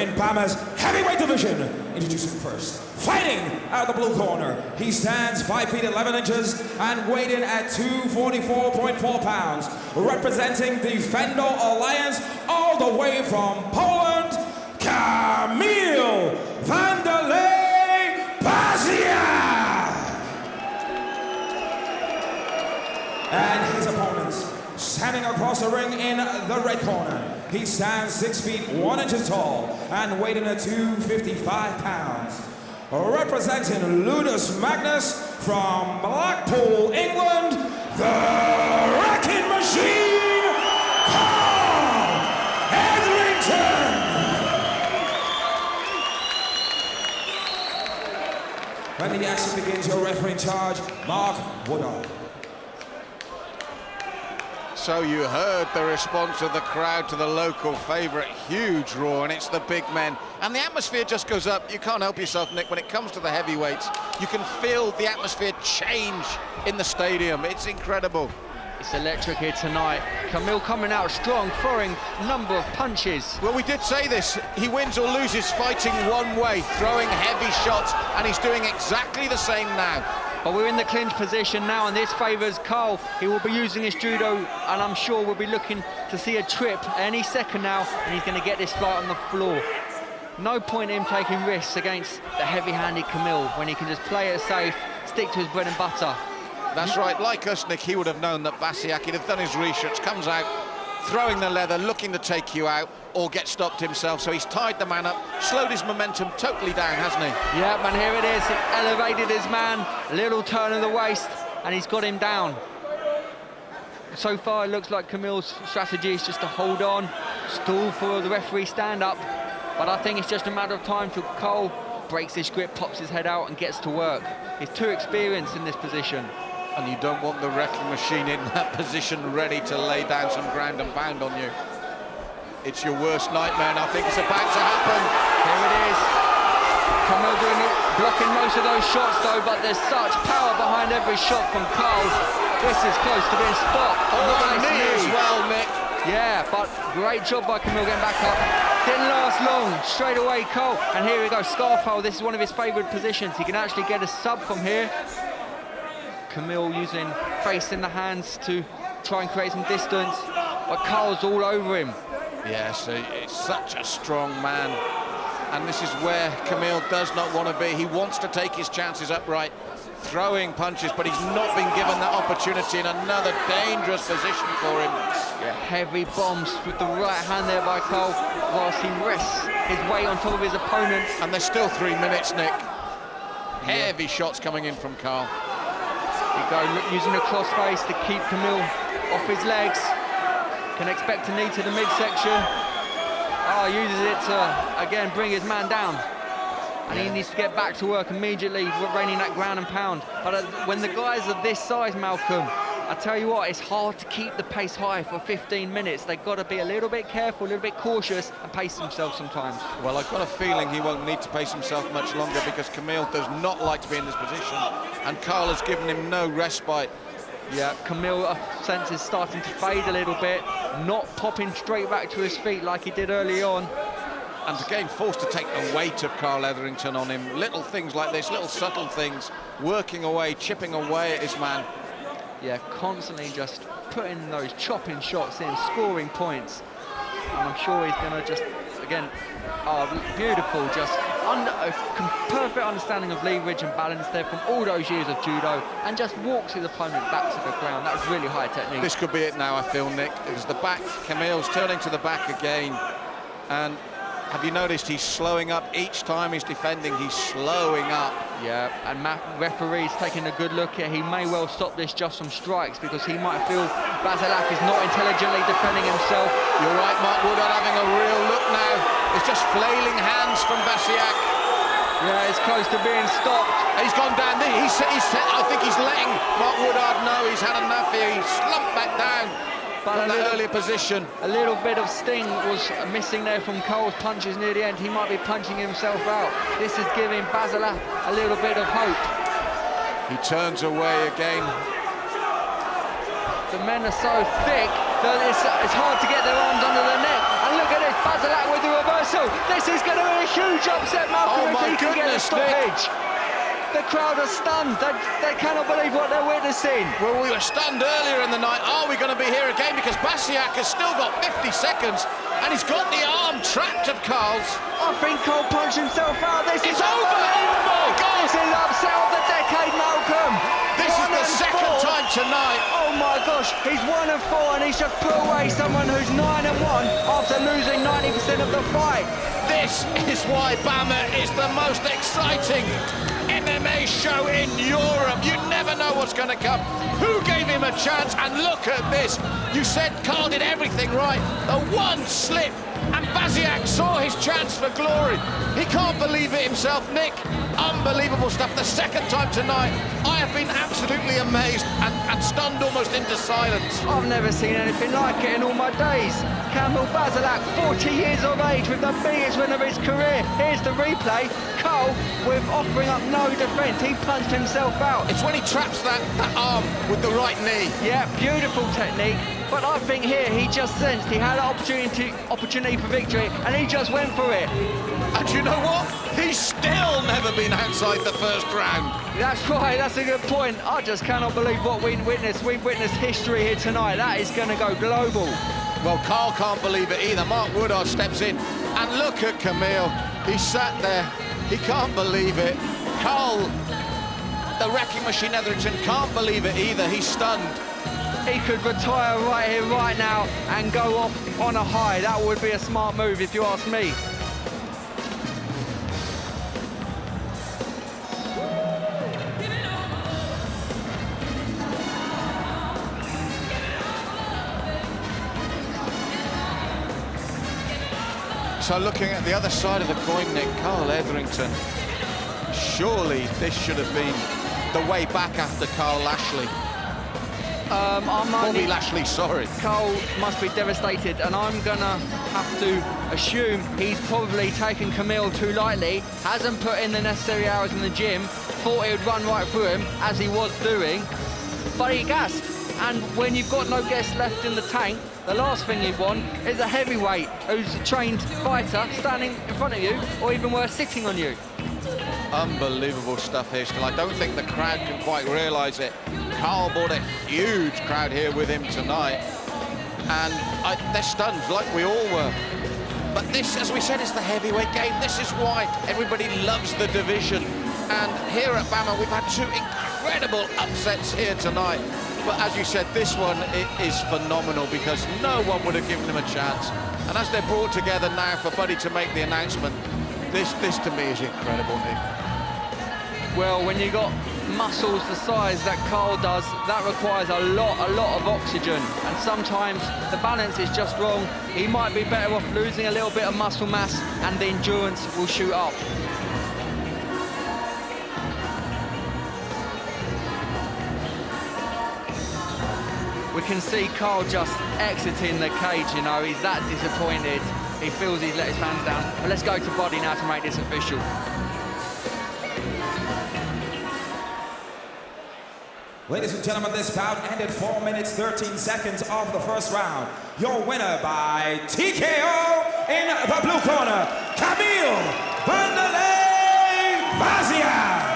in BAMMA's heavyweight division. Introducing first, fighting out of the blue corner. He stands 5 feet 11 inches and weighed in at 244.4 pounds. Representing the Fendo Alliance all the way from Poland, Kamil Bazelak. And his opponents, standing across the ring in the red corner. He stands 6 feet 1 inches tall and weighed in at 255 pounds. Representing Ludus Magnus from Blackpool, England, the Wrecking Machine, Karl Etherington. When the action begins, your referee in charge, Mark Woodard. So you heard the response of the crowd to the local favourite, huge roar, and it's the big men. And the atmosphere just goes up. You can't help yourself, Nick, when it comes to the heavyweights. You can feel the atmosphere change in the stadium. It's incredible. It's electric here tonight. Kamil coming out strong, throwing a number of punches. Well, we did say this. He wins or loses fighting one way, throwing heavy shots, and he's doing exactly the same now. But we're in the clinch position now, and this favours Karl. He will be using his judo, and I'm sure we'll be looking to see a trip any second now, and he's going to get this fight on the floor. No point in him taking risks against the heavy-handed Kamil when he can just play it safe, stick to his bread and butter. That's right. Like us, Nick, he would have known that Bazelak, he'd have done his research, comes out, throwing the leather, looking to take you out, or get stopped himself. So he's tied the man up, slowed his momentum totally down, hasn't he? Yeah, and here it is. He elevated his man, a little turn of the waist, and he's got him down. So far, it looks like Kamil's strategy is just to hold on, stall for the referee stand-up. But I think it's just a matter of time till Karl breaks his grip, pops his head out, and gets to work. He's too experienced in this position. And you don't want the Wrecking Machine in that position, ready to lay down some ground and pound on you. It's your worst nightmare, and I think it's about to happen. Here it is. Kamil blocking most of those shots, though, but there's such power behind every shot from Karl. This is close to being stopped. Nice knee as well, Nick. Yeah, but great job by Kamil getting back up. Didn't last long. Straight away, Karl. And here we go, scarf hold. This is one of his favourite positions. He can actually get a sub from here. Kamil using face in the hands to try and create some distance, but Karl's all over him. Yes, it's such a strong man, and this is where Kamil does not want to be. He wants to take his chances upright, throwing punches, but he's not been given that opportunity in another dangerous position for him. Yeah, heavy bombs with the right hand there by Karl, whilst he rests his weight on top of his opponent. And there's still 3 minutes, Nick. Heavy shots coming in from Karl. He go using a crossface to keep Kamil off his legs. Can expect a knee to the midsection. Oh, uses it to, again, bring his man down. And he needs to get back to work immediately, raining that ground and pound. But when the guys are this size, Malcolm, I tell you what, it's hard to keep the pace high for 15 minutes. They've got to be a little bit careful, a little bit cautious, and pace themselves sometimes. Well, I've got a feeling he won't need to pace himself much longer, because Kamil does not like to be in this position, and Karl has given him no respite. Yeah, Kamil sense is starting to fade a little bit, not popping straight back to his feet like he did early on. And again, forced to take the weight of Karl Etherington on him. Little things like this, little subtle things, working away, chipping away at his man. Yeah, constantly just putting those chopping shots in, scoring points. And I'm sure he's going to just, again, beautiful, just a perfect understanding of leverage and balance there from all those years of judo, and just walks his opponent back to the ground. That was really high technique. This could be it now, I feel, Nick. It was the back. Kamil's turning to the back again. And have you noticed he's slowing up each time he's defending? He's slowing up. Yeah, and referee's taking a good look here. He may well stop this just from strikes, because he might feel Bazelak is not intelligently defending himself. You're right, Mark Woodard having a real look now. It's just flailing hands from Bazelak. Yeah, it's close to being stopped. He's gone down. I think he's letting Mark Woodard know he's had enough here. He's slumped back down. But from that earlier position. A little bit of sting was missing there from Karl's punches near the end. He might be punching himself out. This is giving Bazelak a little bit of hope. He turns away again. The men are so thick that it's hard to get their arms under the neck. And look at this, Bazelak with the reversal. This is going to huge upset, Malcolm, Oh, if my he can get a goodness, Nick. stoppage. The crowd are stunned. They cannot believe what they're witnessing. Well, we were stunned earlier in the night. Are we going to be here again? Because Bazelak has still got 50 seconds, and he's got the arm trapped of Karl's. I think Karl punched himself out. This is It's over! Oh, my God! This is upset of the decade, Malcolm. This is the second 4. time tonight. Oh my gosh, he's 1 and 4, and he's just put away someone who's 9 and 1 after losing 90% of the fight. This is why BAMMA is the most exciting MMA show in Europe. You never know what's going to come. Who gave him a chance? And look at this. You said Karl did everything right. The one slip, and Bazelak saw his chance for glory. He can't believe it himself, Nick. Unbelievable stuff. The second time tonight, I have been absolutely amazed and stunned almost into silence. I've never seen anything like it in all my days. Kamil Bazelak, 40 years of age, with the biggest win of his career. Here's the replay. Karl, with offering up no defence, he punched himself out. It's when he traps that arm with the right knee. Yeah, beautiful technique. But I think here he just sensed he had an opportunity for victory, and he just went for it. And you know what? He's still never been outside the first round. That's right, that's a good point. I just cannot believe what we witnessed. We've witnessed history here tonight. That is going to go global. Well, Karl can't believe it either. Mark Woodard steps in, and look at Kamil. He sat there. He can't believe it. Karl, the wrecking machine Etherington, can't believe it either. He's stunned. He could retire right here, right now, and go off on a high. That would be a smart move, if you ask me. So looking at the other side of the coin, Nick, Karl Etherington, surely this should have been the way back after Karl Lashley. Bobby Lashley, sorry. Karl must be devastated, and I'm gonna have to assume he's probably taken Kamil too lightly, hasn't put in the necessary hours in the gym, thought he would run right through him, as he was doing, but he gassed. And when you've got no gas left in the tank, the last thing you want is a heavyweight who's a trained fighter standing in front of you, or even worse, sitting on you. Unbelievable stuff here still. I don't think the crowd can quite realise it. Karl brought a huge crowd here with him tonight, and they're stunned, like we all were. But this, as we said, is the heavyweight game. This is why everybody loves the division. And here at BAMMA, we've had 2 incredible upsets here tonight. But as you said, this one is phenomenal, because no one would have given him a chance. And as they're brought together now for Buddy to make the announcement, this to me is incredible, Nick. Well, when you got muscles the size that Karl does, that requires a lot of oxygen, and sometimes the balance is just wrong. He might be better off losing a little bit of muscle mass, and the endurance will shoot up. We can see Karl just exiting the cage, you know, he's that disappointed. He feels he's let his fans down. But let's go to Buddy now to make this official. Ladies and gentlemen, this bout ended 4 minutes, 13 seconds of the first round. Your winner by TKO in the blue corner, Kamil Bazelak.